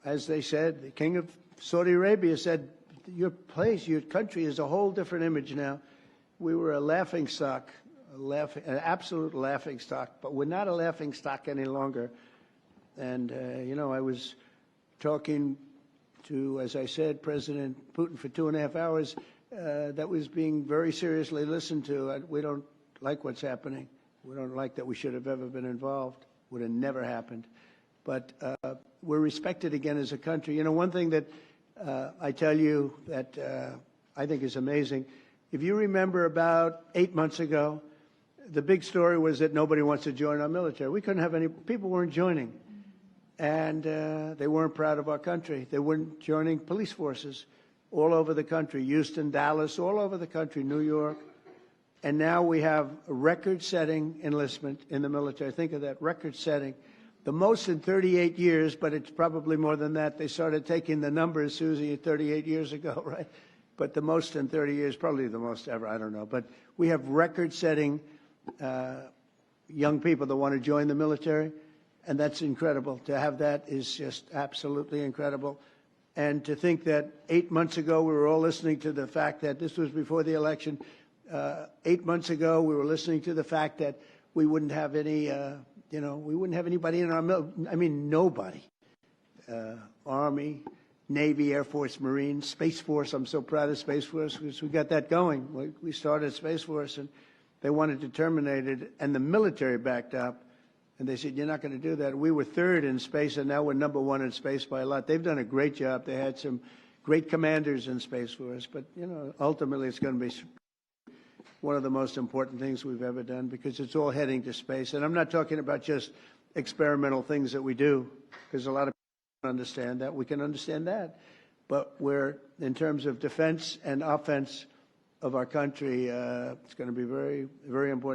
as they said, the king of Saudi Arabia said, your place, your country is a whole different image now. We were a laughingstock, an absolute laughingstock, but we're not a laughingstock any longer. And, you know, I was talking to, as I said, President Putin for 2.5 hours. That was being very seriously listened to. We don't like what's happening. We don't like that we should have ever been involved. Would have never happened. But we're respected again as a country. You know, one thing that I tell you that I think is amazing, if you remember about 8 months ago, the big story was that nobody wants to join our military. We couldn't have any, people weren't joining. And they weren't proud of our country. They weren't joining police forces all over the country, Houston, Dallas, all over the country, New York. And now we have a record-setting enlistment in the military. Think of that, record-setting. The most in 38 years, but it's probably more than that. They started taking the numbers, Susie, 38 years ago, right? But the most in 30 years, probably the most ever, I don't know. But we have record-setting young people that want to join the military, and that's incredible. To have that is just absolutely incredible. And to think that 8 months ago we were all listening to the fact that this was before the election. 8 months ago we were listening to the fact that we wouldn't have any, you know, we wouldn't have anybody in our I mean, nobody. Army, Navy, Air Force, Marines, Space Force. I'm so proud of Space Force because we got that going. We started Space Force and they wanted to terminate it, and the military backed up. And they said, you're not going to do that. We were third in space, and now we're #1 in space by a lot. They've done a great job. They had some great commanders in Space Force. But, you know, ultimately it's going to be one of the most important things we've ever done because it's all heading to space. And I'm not talking about just experimental things that we do, because a lot of people don't understand that. We can understand that. But we're, in terms of defense and offense of our country, it's going to be very, very important.